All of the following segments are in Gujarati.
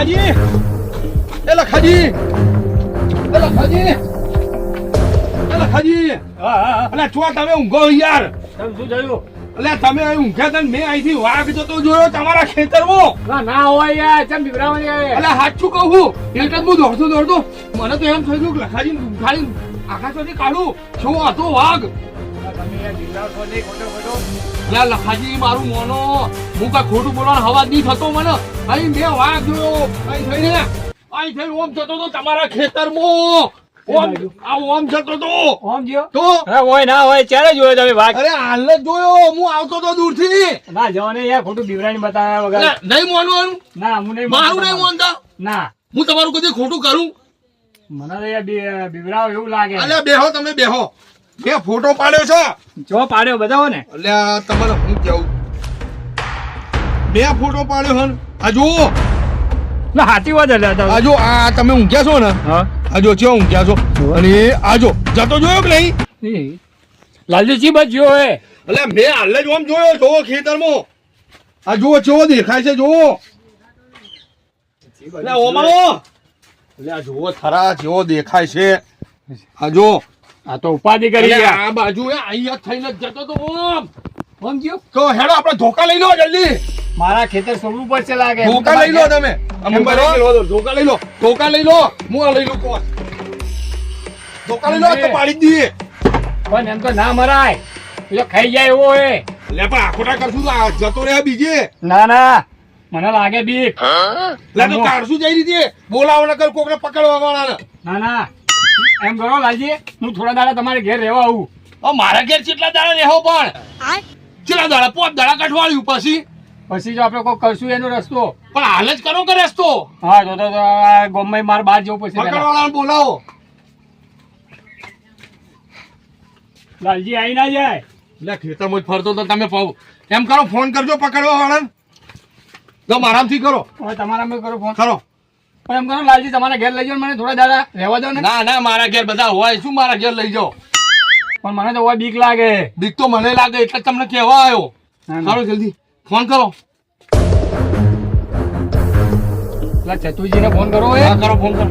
લખાજી એ લખાજી એ લખાજી એ લખાજી અલ્યા ચો તમે ઊંઘો યાર શું થયું? અલ્યા તમે ઊંઘ્યા તા મેં અહીંથી વાઘ જતો જોયો તમારા ખેતરમાં. ના હોય યાર, ચમ બિવરાવાની યાર. અલ્યા સાચું કહું એટલે જ હું દોડતો મને તો એમ થયું કે લખાજી ખાલી આકાશમાંથી કાઢું શું હતો વાઘ. તમે યાર બિવરાવશો નહીં ખોટો ખોટો. અલ્યા લખાજી મારું મોનો હું કઈ ખોટું બોલવાનો હવાજ નહીં થતો મને. અહીં મેં વાઘ જોયો અહીં થઈને ઓમ જતો તો તમારા ખેતરમાં ઓમ જતો તો ઓમ જ્યો તો હોય ના હોય ત્યારે જોયો તમે વાત. અરે હાલ જ જોયો હું આવતો તો દૂરથી. ના જવાને યાર ખોટું બિવરાણી બતાવ્યા વગર. નહીં મોનવાનું ના હું નહીં મારું નહીં મોનતા. ના હું તમારું કદી ખોટું કરું? મને તો યાર બિવરાવ એવું લાગે. અલ્યા બેહો તમે બેહો. મેં ફોટો પાડ્યો છે. જો પાડ્યો બતાવો ને. અલ્યા તમારે હું કેવું મેં ફોટો પાડ્યો હન આ જુઓ ના હાથી વાત એટલે આ જો આ તમે ઊંઘ્યા છો ને હા આ જો છે ઊંઘ્યા છો અને આ જો જતો જોયો કે નહીં? લાલજી બચ ગયો હે. એટલે મેં હાલ જ આમ જોયો જોવો ખેતરમાં આ જુઓ કેવો દેખાય છે જુઓ. એટલે ઓમાનો એટલે આ જુઓ થરા જેવો દેખાય છે આ જો. આ તો ઉપાધિ કરી એટલે ગયા. આ બાજુ અહીંયા થઈને જ જતો તો ઓમ ગયો તો હેડો આપણે ધોકા લઈ લો જલ્દી. મારા ખેતર છોડવું પડશે લાગે. ધોકા લઈ લો તમે ધોકા લઈ લો ધોકા લઈ લો હું આ લઈ લો કોણ ધોકા લઈ લો તો પાડી દઈએ. પણ એમ તો ના મરાય એટલે ખાઈ જાય એવો હે. લે પણ આખોટા કરશું તો આ જતો રહે બીજે. ના ના મને લાગે બીક. લે તો કાઢશું જઈ રીતે બોલાવો નકર કોકને પકડવા વાળા. ના ના એમ કરો લાલજી હું થોડા દાડા તમારે ઘેર રહેવા આવું. મારા ઘેર કેટલા દાડા લેવો પણ કેટલા દાડા 5 દાડા કઠવાળ્યું પછી જો આપણે કોઈ કરશું એનો રસ્તો. પણ હાલ જ કરો કે રસ્તો હા તો ગમે મારે બહાર જવું પડશે. પકડવાળાને બોલાવો. લાલજી આવી ના જાય. એટલે ખેતરમાં જ ફરતો તો તમે એમ કરો ફોન કરજો પકડવા વાળાને તો આરામથી કરો. હવે તમારા મેં કરો ફોન કરો પણ એમ કરો લાલજી તમારા ઘેર લઈ જાઓ મને થોડા દાડા રહેવા દો ને. ના ના મારા ઘેર બધા હોય શું મારા ઘેર લઈ જાઓ. પણ મને તો હોય બીક લાગે. બીક તો મને લાગે એટલે તમને કહેવા આવ્યો. કરો જલ્દી ફોન કરો. પેલા ચતુજીને ફોન કરો. હા કરો ફોન કરો.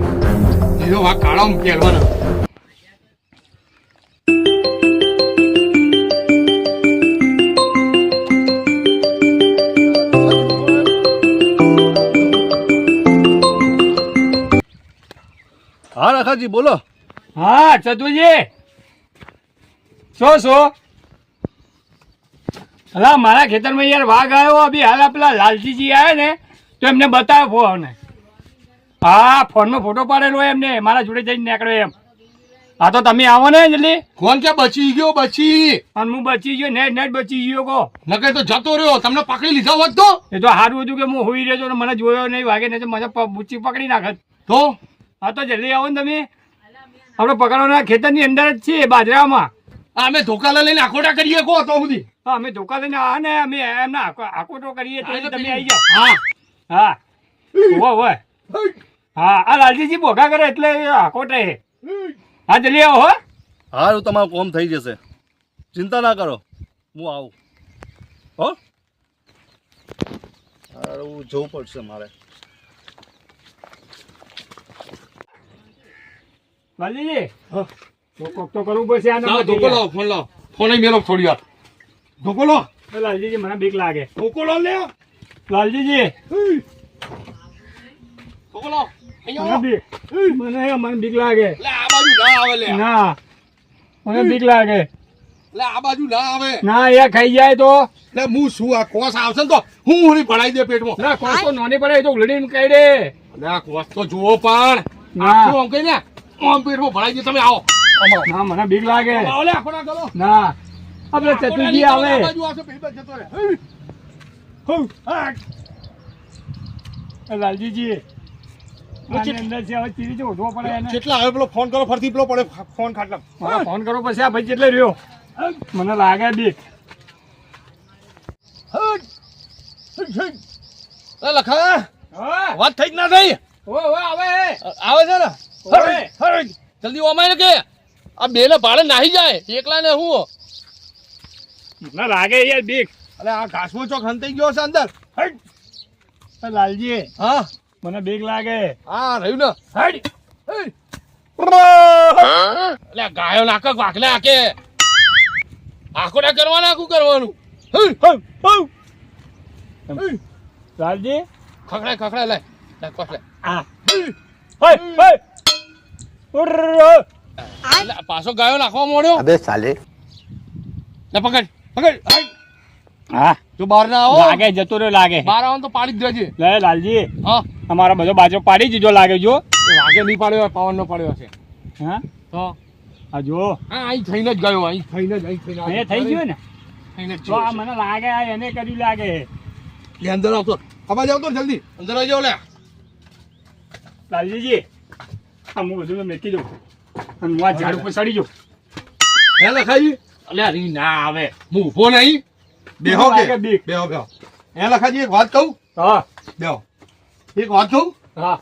લીધો વાઘ કાળો પહેરવાનો. હા રખાજી બોલો. હા ચતુજી શું અલા મારા ખેતરમાં યાર વાઘ આવ્યો. અભી હાલ પેલા લાલજીજી આવ્યા ને તો એમને બતાવ્યો ફોન. હા ફોનમાં ફોટો પાડેલો એમને મારા જોડે જઈને નીકળ્યો એમ. હા તો તમે આવો ને જલ્દી. ફોન કે બચી ગયો બચી અને હું બચી ગયો નેટ બચી ગયો કો નકે તો જતો રહ્યો તમને પકડી લીધા હોત તો. એ તો સારું હતું કે હું હોઈ રહ્યો છું મને જોયો નહીં વાગે નહીં તો મને બુચ્ચી પકડી નાખત. તો હા તો જલ્દી આવો ને તમે. આપણે પકડવાના ખેતરની અંદર જ છીએ બાજરામાં. અમે ધોકા લઈને આખોટા કરીએ કો તો સુધી. હા અમે ધોકા લઈને આ ને અમે એમના આકોટો કરીએ તો તમે આવી જાઓ. હા હા હોય હા આ લાલજીજી બોઘા કરે એટલે આકોટે. હા જલ્દી આવો હો. હારું તમારું કોમ થઈ જશે ચિંતા ના કરો હું આવું હો. હારું જવું પડશે મારે. લાલજીજી તો કોક તો કરવું પડશે. આ ધોકો લો ફોન લો ફોન મેલો થોડી વાર ધોકો લો. લાલજીજી મને બીક લાગે. ધોકો લો લે લાલજીજી ધોકો લો. મને બીક લાગે. લે આ બાજુ ના આવે લે. ના મને બીક લાગે. લે આ બાજુ ના આવે. ના એ ખાઈ જાય તો લે હું શું આ કોસ આવશે ને તો હું ઉરી ભણાઈ દે પેટમાં. ના કોસ તો નોની પડે તો ઉલડીને કહી દે. લે આ કોસ તો જુઓ પણ ના. આખું આમ કઈ ને આમ પેટમાં ભણાઈ દે. તમે આવો ના મને બીક લાગે. આવો લે આખોટા કરો. ના આપણે ચતુજી આવે. આ બાજુ આવશે પેટ બાજુ જતો રહે. લાલજીજી આની અંદર છે હવે ચીરી જો ઉઠવો પડે એને. કેટલા હવે પેલો ફોન કરો ફરતી પેલો પડે ફોન ખાટલા. મારે ફોન કરવો પછી આ ભાઈ કેટલે રહ્યો મને લાગે બીક. લખા હા વાત થઈ જ ના થઈ. આવે આવે છે ને ઓય. જલ્દી ઓમાય ને કે આ બે ને ભાડે નાહી જાય એકલા ને હું. મને લાગે યાર બીક. અરે આ ઘાસમાં ચોક હંતાઈ ગયો છે અંદર. લાલજી હા મને બીક લાગે. હા રહ્યું ને હેડ હેડ. એટલે ગાયો નાખે વાઘલે આકે આખો ના કરવાના આખું કરવાનું. લાલજી ખખડાય ખખડાય લે લે કોસ લે. આ એટલે પાછો ગાયો નાખવા મોડ્યો. अबे साले લે પકડ પકડ હાય. હા જો બહાર ના આવો લાગે જતો રહ્યો લાગે. બહાર આવો તો પાડી જ દેજે. લે લાલજી હા અમારો બધો બાજુ પાડી દીધો લાગે જો. એ વાઘે નહીં પાડ્યો પવન નો પડ્યો છે. હા તો આ જો હા અહીં થઈને જ ગયો અહીં થઈને જ અહીંયા થઈ ગયું ને થઈને જ તો આ મને લાગે આ એને કર્યું લાગે. લે અંદર આવતો આવા જાવ તો જલ્દી અંદર આવી જાવ લે. લાલજીજી આ હું બધું મેકી દઉં અને હું આ ઝાડ ઉપર ચડી જાઉં. હે લખાજી અલ્યા રી ના આવે હું ઊભો નહીં બેહો લાગે કે બીક. બેહો બેહો. હે લખાજી એક વાત કહું હા બેહો એક વાત કહું હા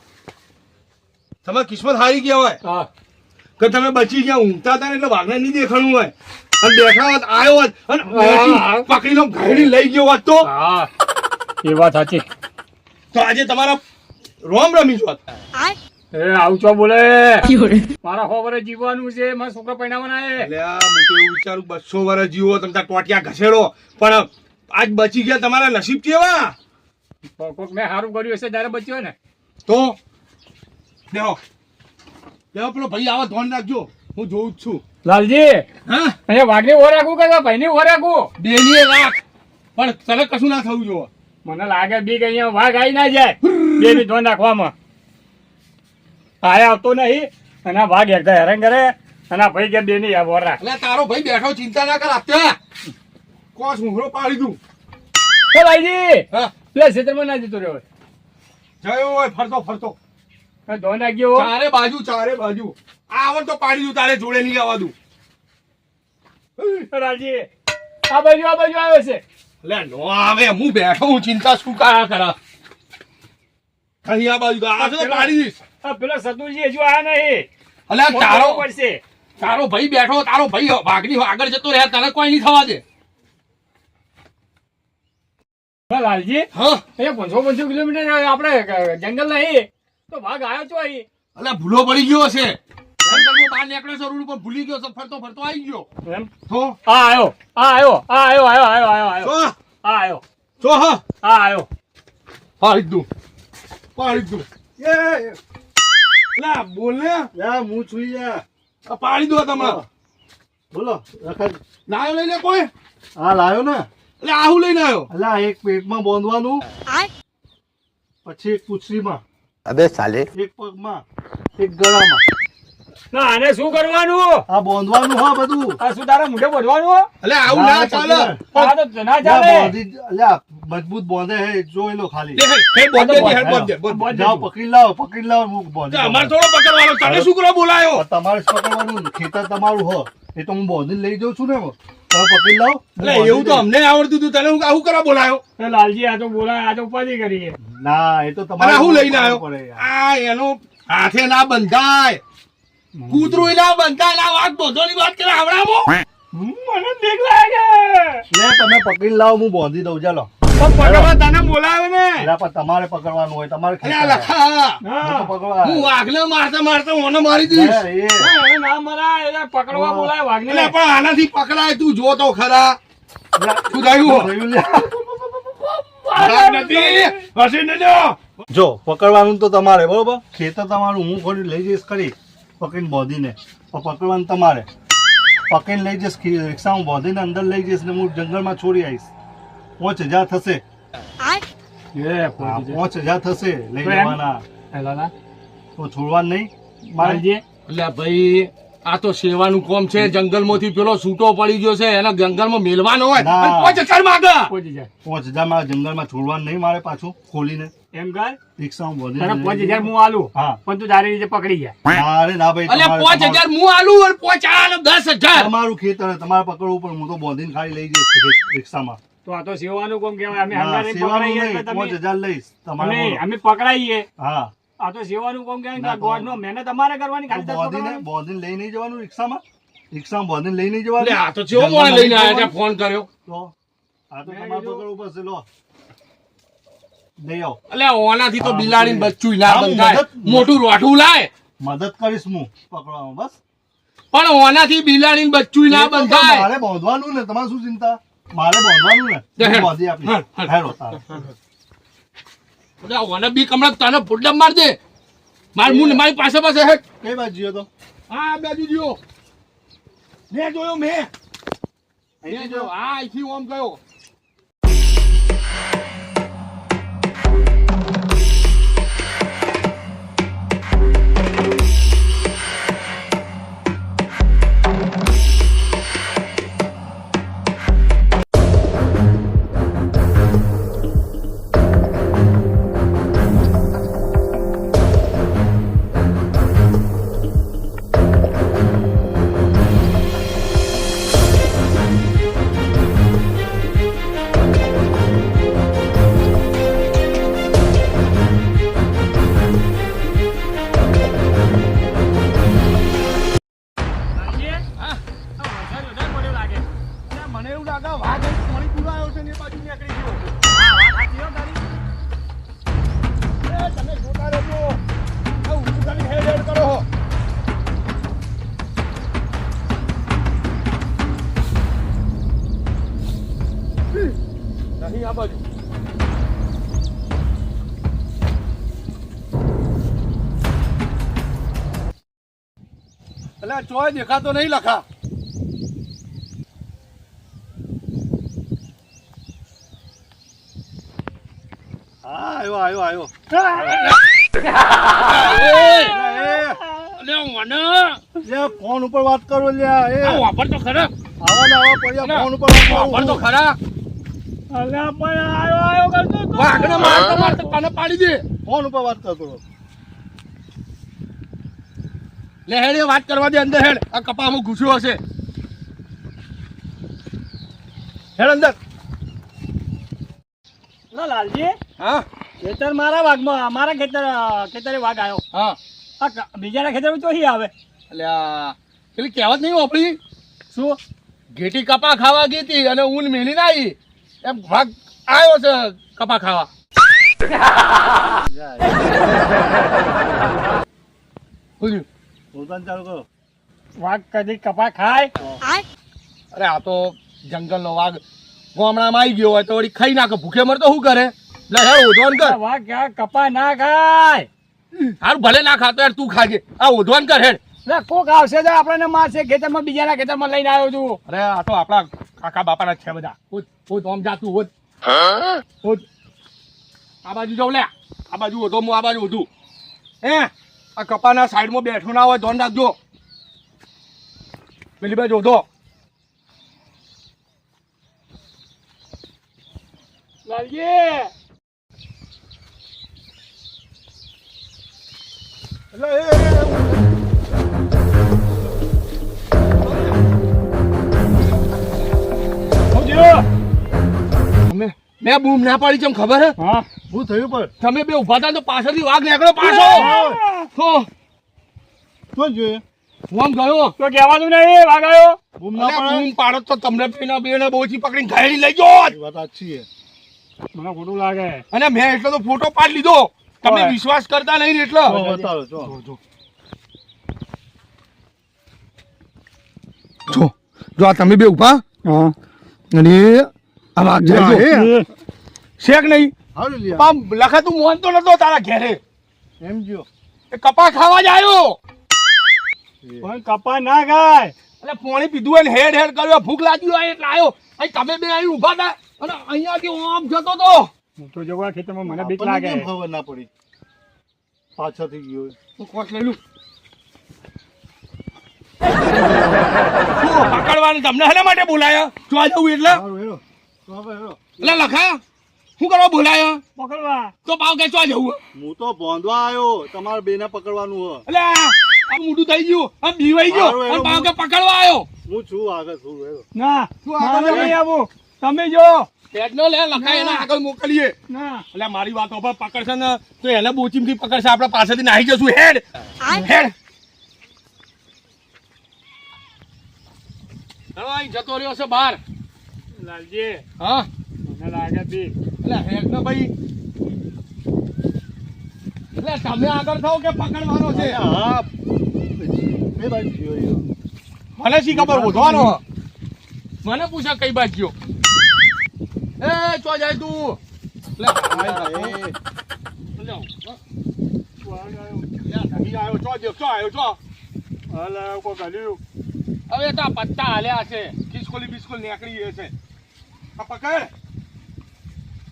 તમારી કિસ્મત હારી ગયા હોય હા કે તમે બચી ગયા ઊંઘતા હતા ને એટલે વાઘને નહીં દેખાણું હોય અને દેખાવ હોત આવ્યો હોત અને પકડી લો ઘડી લઈ ગયો હોત તો હા એ વાત સાચી. તો આજે તમારા રોમ રમી જોત. એ આવું છો બોલે મારા ખબર જીવવાનું છે મારા છોકરા પૈણાવાના છે. અલ્યા હું તો એવું વિચારું 200 વર્ષ જીવો તમે તાર ટોટિયા ઘસેડો પણ આજ બચી ગયા તમારા નસીબ કેવા. કોક મેં સારું કર્યું હશે ત્યારે બચ્યો ને. તો બેહો બેહો પેલો ભાઈ આવા ધોન રાખજો હું જોઉં જ છું. લાલજી હા અહીંયા વાઘની ઓર રાખું કે ભાઈની ઓર રાખું. બેની રાખ પણ તને કશું ના થવું જોઈએ. મને લાગે બી કે અહીંયા વાઘ આવી ના જાય બે ની ધોન રાખવામાં. આયા આવતો નહીં અને આ વાઘ એકદમ હેરાન કરે અને આ ભાઈ કે બે ની ઓર રાખ. એટલે તારો ભાઈ બેઠો ચિંતા ના કર અત્યારે કોસ મુહરો પાડી દઉં. તો ભાઈજી હા પેલા ક્ષેત્રમાં ના જતો રહ્યો જયો હોય ફરતો ફરતો ધોન રાખ્યો. ચારે બાજુ આવડ તો પાડી દઉં તારે જોડે નહીં આવવા દઉં. લાલજી આ બાજુ આવે છે. એટલે નો આવે હું બેઠો હું ચિંતા શું કા કરા અહીં આ બાજુ આ તો પાડી દઈશ. આ પેલા સતુરજી હજુ આયા નહીં. એટલે તારો પડશે. તારો ભાઈ બેઠો તારો ભાઈ ભાગની આગળ જતો રહે તને કોઈ નહીં થવા દે. લાલજી હા અહીંયા 500 કિલોમીટર આપણે જંગલ નહીં તો વાઘ આવ્યો છો અહીં. એટલે ભૂલો પડી ગયો છે જંગલમાં બહાર નીકળ્યો છે રોડ ઉપર ભૂલી ગયો છે ફરતો ફરતો આવી ગયો. એમ તો આવ્યો. તો હા આવ્યો. પાડી દઉં એ લા બોલ ને યા હું છું યા આ પાડી દો તમે બોલો રખડ લાયો લઈને કોઈ હા લાયો ને એટલે આહુ લઈને આવ્યો. અલ્યા એક પેટમાં બાંધવાનું પછી એક પૂંછડીમાં अबे साले એક પગમાં એક ગળામાં ના આને શું કરવાનું? આ બાંધવાનું હા બધું આ શું તારા મોઢે બોલવાનું? એટલે આવું ના ચાલે. આ તો ના અલ્યા ચાલે. અલ્યા મજબૂત બાંધે હે જોઈ લો ખાલી દેખ, હે, બોલ દે, હે, બોલ દે, બોલ દે. જાઓ પકડી લાવો હું બાંધી તો દઉં. અમારે થોડો પકડવાનો તને શું કરવા બોલાયો? તમારે જ પકડવાનું ખેતર તમારું હો એ તો હું બાંધીને લઈ જાઉં છું ને તમે પકડી લાવો એટલે એવું તો અમને આવડતું હતું તને હું આવું કરવા બોલાયો? એ લાલજી આ તો બોલાય આ તો ઉપાધિ કરી. ના એ તો અને તમારે આવું લઈને પડે આવ્યો યાર. આ એનો હાથે ના બંધાય કૂતરું ના બંધાય ના વાત બોધોની વાત કરે આવડામાં. મને બીક લાગે. લે તમે પકડી લાવો હું બાંધી દઉં ચાલો તો પકડવા તને બોલાવે ને. એના પર તમારે પકડવાનું હોય તમારે અરે ખેતર લખા હું તો પકડવા હું વાઘને મારતા ઓને મારી દઈશ. એ એ ના મરાય એને પકડવા બોલાય વાઘને. એટલે પણ આનાથી પકડાય તું જો તો ખરા શું થયું? થયું લે. વાઘ નથી હસી ન જો. જો પકડવાનું તો તમારે બરોબર ખેતર તમારું હું ખોલી લઈ જઈશ ખરી પકડીને બાંધીને પણ પકડવાનું તમારે પકડીને લઈ જઈશ રિક્ષામાં બાંધીને અંદર લઈ જઈશ ને હું જંગલમાં છોડી આવીશ 5000 થશે એ હા, પહોંચી 5000 થશે લઈ તો એમ? જવાના જાય. તો છોડવાનું નહીં મારે લાલજી એટલે ભાઈ આ તો સેવાનું કોમ છે જંગલમાંથી પેલો છૂટો પડી ગયો છે એને જંગલમાં મેલવાનો હોય ના. અને પોચ હજાર માંગે. પહોંચી જાય 5000 માં જંગલમાં છોડવાનું નહીં મારે પાછું ખોલીને એમ કર રિક્ષામાં તને બાંધીને 5000 હું આલું હા પણ તું તારી રીતે પકડી જાય. અરે ના ભાઈ એટલે તમારે- 5000 હું આલું અને 10,000. તમારું ખેતર હે, તમારે પકડવું પણ હું તો બાંધીને ખાલી લઈ જઈશ રિક્ષામાં તો આ તો સેવાનું કોમ કહેવાય. અમે ના, હંગારે સેવાનું પકડાઈએ નહીં, એટલે તમે 5000 લઈશ તમારે અમે બોલો. અમે પકડાઈએ. હા આ તો સેવાનું કોમ કહેવાય. ના, ગોડ નો મહેનત અમારે કરવાની ખાલી તારે બાંધીને પકડવાની. બાંધીને લઈ નહીં જવાનું રિક્ષામાં બાંધીને લઈ નહીં એટલે જવાનું આ તો ચેવો મોણે લઈને આયા ત્યાં ફોન કર્યો. તો આ તો તમારે પકડવું પડશે લો લઈ આવો. એટલે ઓનાથી તો બિલાડી બચ્ચું ના હા, બંધાય. મદદ- મોટું રોઠું લાય. મદદ કરીશ હું પકડવામાં, બસ. પણ ઓનાથી બિલાડી બચ્ચું ના એ તો બંધાય. મારે બાંધવાનું ને, તમારે શું ચિંતા? મારે બાંધવાનું ને, હેડ. હું બાંધી આપીશ. હેડો તારે. એટલે ઓને બી હમણાં તને ફૂટડમ મારજે. મારી પાસે હેઠ. કઈ બાજુ ગયો તો? હા બાજુ જોયો. મેં જોયો મેં. અહીંથી મેં જો. જોયો. હા અહીંથી ઓમ ગયો. મને એવું લાગે વાઘ અહીં પાણી પીવા આવ્યો છે ને એ બાજુ નીકળી ગયો. એ તમે જોતા રહેજો. આ ઊંચું કરીને હેડ હેડ કરો. નહીં આ બાજુ. એટલે ચોય દેખાતો નહીં લખા. હા, આવ્યો, આવ્યો. અલે મને લે, ફોન ઉપર વાત કરો લ્યા. એ આ વાપર તો ખરા. આવા ને આવા પડ્યા, ફોન ઉપર વાત કરો. વાપર તો ખરા. અલ્યા પણ આયો કરતો તો. વાઘને મારતો મારતો તને પાડી દે. ફોન ઉપર વાત કરતો હતો. લે હેડ એ વાત કરવા દે અંદર હેડ. આ કપામાં ઘૂસ્યો હશે. હેડ અંદર. ના લાલજી હા ખેતર મારા વાઘમાં મારા ખેતરે વાઘ આવ્યો. હા. આ બીજાના ખેતરમાં ચોહી આવે. એટલે આ પેલી કહેવત નહીં વાપરી. શું? ઘેટી કપા ખાવા ગઈ હતી અને ઊન મેલી ના આવી એમ વાઘ આવ્યો છે કપા ખાવા. બોલ્યું. બોલતાને ચાલુ કરો. વાઘ કદી કપા ખાય? અરે આ તો જંગલનો વાઘ ગામડામાં આવી ગયો હોય તો વળી ખાઈ નાખે. ભૂખે મરતો શું કરે? લે હેડ ઓધવાન કર. વાઘ ક્યાં કપા ના ખાય? હારું ભલે ના ખાતો યાર તું ખાજે. આ ઓધવાન કર હેડ. એટલે કોક આવશે તો આપણને મારશે. ખેતરમાં બીજાના ખેતરમાં લઈને આવ્યો છું. અરે આ તો આપણા કાકા બાપાના જ છે બધા. ઓધ આમ જાતું ઓધ. ઓધ. આ બાજુ જાઉં લે. આ બાજુ ઓધો હું આ બાજુ ઓધું. આ કપાના સાઈડમાં બેઠો ના હોય ધોન રાખજો. પેલી બાજુ ઓધો. લાલજી એટલે મેં બૂમ ના પાડી ચમ ખબર હે? હા શું થયું પણ? તમે બે ઉભા હતા તો પાછળથી વાઘ નીકળ્યો પાછો. તો શું જોઈએ? હું આમ ગયો. તો કહેવાનું નહીં વાઘ આવ્યો. બૂમ ના અલ્યા પડે? બૂમ પાડો તો તમને બેને બોચી પકડીને ઘાયડી લઈ ગયો. એ વાત સાચી છે. મને ખોટું લાગે. અને મેં એટલો તો ફોટો પાડી લીધો. તમે ઓય. વિશ્વાસ કરતા નહીં ને એટલે. જો બતાવો, જો. જો આ તમે બે ઉભા હા અને આ વાઘ જાય શેક નહીં. હારું લ્યા. આમ લખા તું મોનતો નતો તારા ઘેરે. એમ જો. એ કપા ખાવા જ આવ્યો. પણ કપા ના ખાય. એટલે પાણી પીધું હોય ને હેડ હેડ કર્યો ભૂખ લાગી હોય એટલે આવ્યો. અહીં તમે બે અહીં ઉભા હતા અને અહીંયાથી આમ જતો તો. હું તો જવા ખેતરમાં મને બીક આપણને લાગે. કેમ ખબર ના પડી? પાછળથી ગયો. હું કોટ લઈ લઉં. શું પકડવાનું તમને હેના માટે બોલાયા? જોવા જવું એટલે હારું, હેરો. તો હવે હેરો. એટલે લખા શું કરવા બોલાયા? પકડવા. તો પાવ કે ચો જવું? હું તો બોંધવા આવ્યો. તમારે બેને પકડવાનું હો. એટલે આ મોટું થઈ ગયું આ બીવાઈ ગયો હારું, અને એનો પાવ કે પકડવા આવ્યો. હું છું આગળ છું. હેરો. ના શું આગળ મારે જવું? નહીં આવું. તમે જો. પેટનો લે લખા એના આગળ મોકલીએ. ના એટલે મારી વાતો પર પકડશે ને તો એને બોચીમથી પકડશે. આપણે પાછળથી નાહી જશું. હેડ હેડ. હવે અહીં જતો રહ્યો છે બહાર. લાલજી હા મને લાગે બી. એટલે હેડ ને ભાઈ એટલે તમે આગળ થાઓ કે પકડવાનો છે? હા બે બાજુ જોયો. મને શી ખબર ઉધવાનો મને પૂછે કઈ બાજુ એ ચો જાય તું લે હવે તો આ પત્તા હાલ્યા છે ખિસકોલી બિસ્કોલ નીકળી છે આ પકડ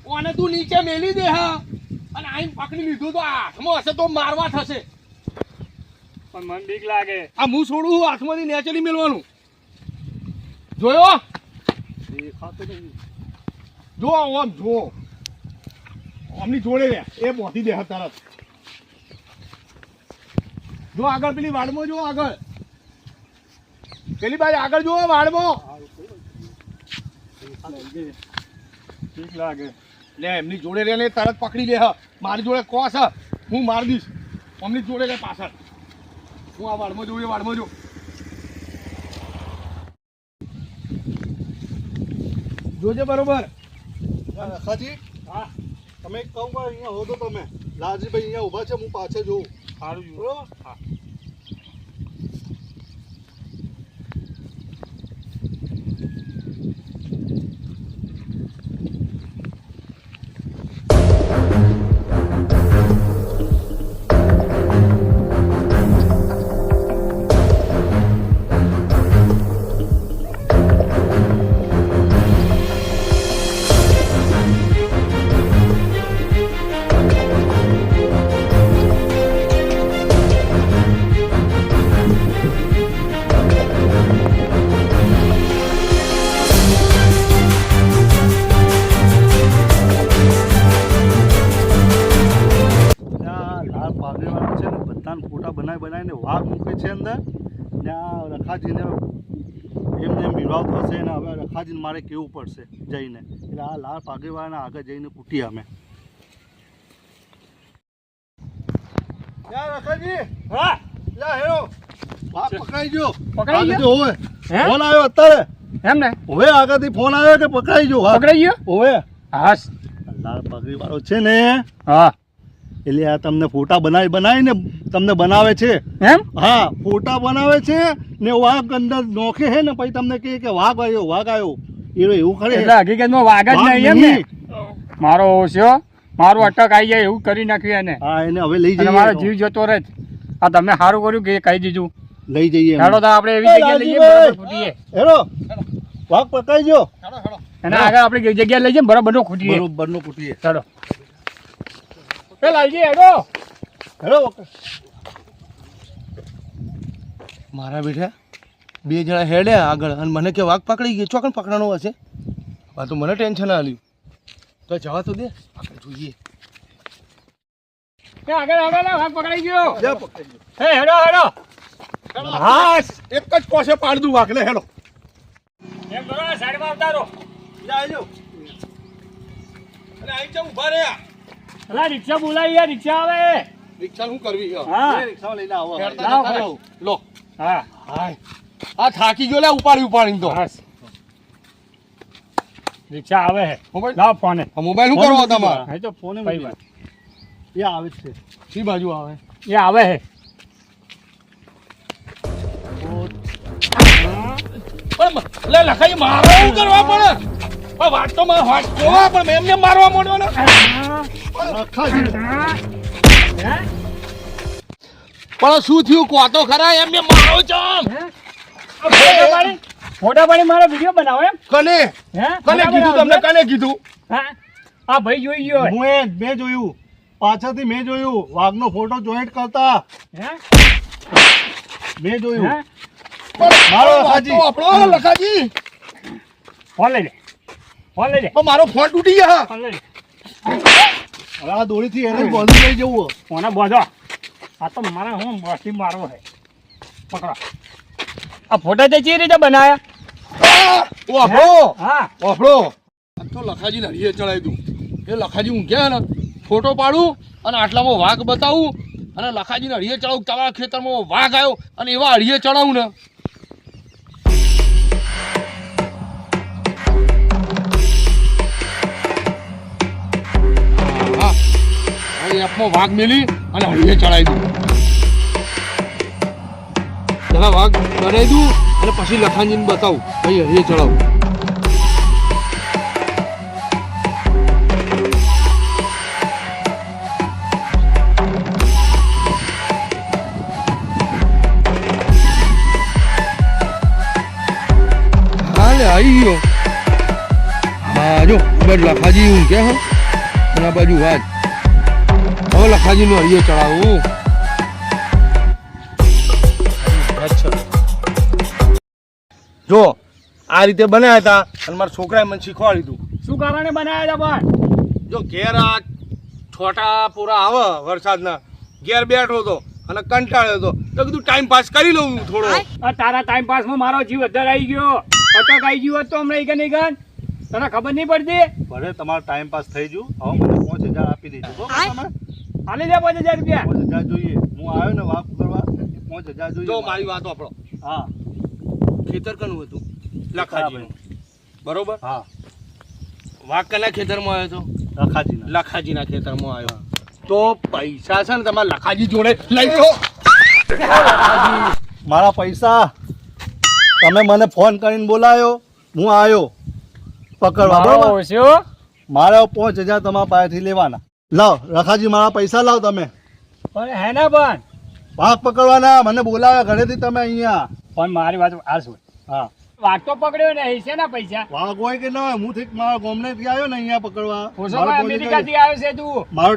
ઓને તું નીચે મેલી દે હા અને આઈને પકડી લીધું તો હાથમાં હશે તો મારવા થશે પણ મને બીક લાગે. આ હું છોડું હાથમાંથી નેચલી મેળવાનું જોયો જો આમ જો આમની જોડે રે એ બોધી દે તરત જો આગળ પેલી વાડમાં જો આગળ પેલી બાજુ આગળ જો વાડમાં બીક લાગે. લે એમની જોડે રે ને તરત પકડી લે હ મારી જોડે કોસ હ હું માર દઈશ અમની જોડે રે પાછળ હું આ વાડમાં જોઉં એ વાડમાં જો જોજે બરોબર રખાજી હા તમે એક કામ કરો, અહીંયા હો તો તમે લાલજીભાઈ અહીંયા ઊભા છે, હું પાછળ જોઉં. સારું જોયું. બરોબર? હા. ત્યાં લાલ પાઘડીવાળા છે ને બધાને ફોટા બનાવીને વાઘ મૂકે છે અંદર ને આ રખાજીને એમને એમ વિવાહ થશે ને હવે રખાજીને મારે કેવું પડશે જઈને, એટલે આ લાલ પાઘડીવાળાના આગળ જઈને પૂટીએ અમે. રખાજી હા લા હેરો વાઘ પકડાઈ ગયો. પકડાઈ ગયો? આગળથી હોવે હે? ફોન આવ્યો અત્યારે એમ ને હવે આગળથી ફોન આવ્યો કે પકડાઈ ગયો વાઘ. પકડાઈ ગયો? હોવે હા લાલ પાઘડીવાળો છે ને હા એટલે આ તમને ફોટા બનાવીને તમને બનાવે છે. એમ હા ફોટા બનાવે છે ને વાઘ અંદર નોખે છે ને પછી તમને કહે કે વાઘ આવ્યો એવું ખરે એટલે હકીકતમાં વાઘ જ નહીં એમ ને મારો ઓછો મારું અટક આવી જાય એવું કરી નાખ્યું એને હા એને હવે લઈ અને મારો જઈએ જીવ જતો રહે જ. આ તમે સારું કર્યું કે કહી દીધું. લઈ જઈએ ચાલો તો આપણે એવી જગ્યાએ લઈએ બરાબર ખૂટીએ હેરો વાઘ પકડાઈ ગયો અને આગળ આપણે કઈ જગ્યાએ લઈ જઈએ બરાબર નો ખૂટીએ. બરોબર નો પૂટીએ ચાલો એ લાલજી હેડો. હેરો મારા બેઠા બે જણા હેડ્યા આગળ અને મને કે વાઘ પકડી ગયો ચોકન પકડાનો હશે. આ તો મને ટેન્શન આલ્યું તો જવા તો દે આગળ જોઈએ. એ આગળ આગળ વાઘ પકડાઈ ગયો. જા પકડાઈ ગયો. એ હેડો હેડો. હા એક જ કોસે પાડ દઉં વાઘને હેલો એમ કરો સાઈડમાં ઉતારો. જા આવજો. અને અહીં ચા ઉભા રહ્યા અલા રિક્ષા બોલાવી રિક્ષા આવે. રિક્ષા શું કરવી છે હા એ રિક્ષામાં લઈને આવો હવે. હેડતા લાવો, જતા લાવો. રહો. લો હા હાય આ થાકી ગયો લે ઉપાડી તો બસ રિક્ષા આવે હે. મોબાઈલ લાવ ફોન આ મોબાઈલ શું કરવો તમારે હે તો ફોને કઈ મૂકી વાત દો. એ આવે જ છે શી બાજુ આવે એ આવે હે. પણ લે લખાઈ મારવા શું કરવા પડે પણ વાત તો માં વાત જોવા પણ મેં એમને મારવા માંડ્યો ને રખાજી હે? પણ શું થયું કોતો ખરા એમને મારો ચમ ફોટા પાડી મારો વિડીયો બનાવો એમ કને હે કને કીધું તમને કને કીધું હા આ ભાઈ જોઈ ગયો હે. મેં જોયું પાછળથી મેં જોયું વાઘનો ફોટો જોઈન્ટ કરતા હે મેં હે જોયું મારો લખાજી. આપણો લખાજી ફોન લઈ લે ફોન લઈ લે પણ મારો ફોન તૂટી ગયા ફોન લઈ લે હવે આ દોરીથી એને જ બાંધી લઈ જવું કોને બોધો આ તો મારા હું બસથી મારવો હે પકડો આ ફોટા તે ચી રીતે બનાયા વાપરો હા વાપરો આ તો લખાજી હરીએ ચડાવી દઉં એ લખાજી ઊંઘ્યા ને ફોટો પાડું અને આટલામાં વાઘ બતાવું અને લખાજીને હળીએ ચડાવું તમારા ખેતરમાં વાઘ આવ્યો અને એવા હળીએ ચડાવું ને હા એપમાં વાઘ મેલી અને હળીએ ચડાવી દઉં. પેલા વાઘ ચડાવી દઉં અને પછી લખાજીને બતાવું ભાઈ હળીએ ચડાવું. હાલે આવી ગયો. હા જો બસ લખાજી હું કે હા અને આ બાજુ વાત હવે લખાજીનું હળીએ ચડાવું. જો આ રીતે બનાવ્યા હતા અને મારા છોકરાએ મને શીખવાડ્યું હતું. શું કારણે બનાવ્યા હતા પણ જો ઘેર આ છોટા પૂરા આવે વરસાદના ઘેર બેઠો હતો અને કંટાળ્યો હતો તો કીધું ટાઈમ પાસ કરી લઉં થોડો. આ તારા ટાઈમ પાસમાં મારો જીવ વધારે આવી ગયો. અટક આવી ગયો હોત તો હમણાં કે નહીં ગન તને ખબર નહીં પડતી. ભલે તમારો ટાઈમ પાસ થઈ ગયું હવે મને 5000 આપી દેજો બરોબર. તમે હાલી દે 5000 રૂપિયા. 5000 જોઈએ. હું આવ્યો ને વાપ કરવા 5000 જોઈએ. જો મારી વાત આપણો હા ખેતર કનું હતું લખાજીનું બરોબર. હા વાઘ કના ખેતરમાં આવ્યો હતો લખાજીના. લખાજીના ખેતરમાં આવ્યો તો પૈસા છે ને તમારા લખાજી જોડે લઈ લો. મારા પૈસા તમે મને ફોન કરીને બોલાયો હું આવ્યો પકડવા બરોબર. મારે 5000 તમારા પાસેથી લેવાના. લાવ રખાજી મારા પૈસા લાવ તમે. પણ હે ને પણ વાઘ પકડવાના મને બોલાવ્યા ઘરેથી તમે અહીંયા. પણ મારી વાત આ શું હા વાઘ તો પકડ્યો ને છે ને પૈસા વાઘ હોય કે ના હોય હું થી મારા ગામડેથી આવ્યો ને અહીંયા પકડવા. ઓછો મારો અમેરિકાથી આવ્યો છે તું. મારો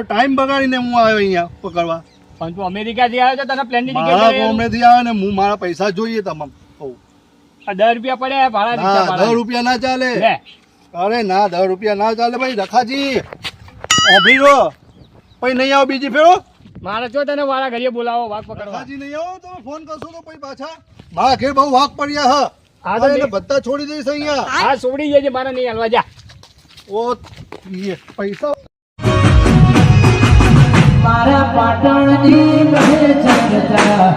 ટાઈમ બગાડીને હું આવ્યો અહીંયા પકડવા. પણ તું અમેરિકાથી આવ્યો તો તને પ્લેનની મારા ટિકિટ ગામડેથી આવ્યો ને હું મારા પૈસા જોઈએ તમામ. 10 રૂપિયા પડ્યા ભાડા ના રિક્ષા 10 ભાડા. રૂપિયા ના ચાલે. લે અરે ના 10 રૂપિયા ના ચાલે ભાઈ રખાજી. ઓભી રો પછી નહીં આવો બીજી ફેરો. મારે જો તને વાળા ઘરે બોલાવો વાઘ પકડવા. રખાજી નહીં આવો તમે ફોન કરશો તો પછી પાછા. મારા ઘેર બહુ વાઘ પડ્યા હા હા તો એને બે- બધા છોડી દઈશ અહીંયા. હા છોડી જજે મારે નહીં હાલવા જા. ઓ પૈસા મારા પાટણની કહે જનતા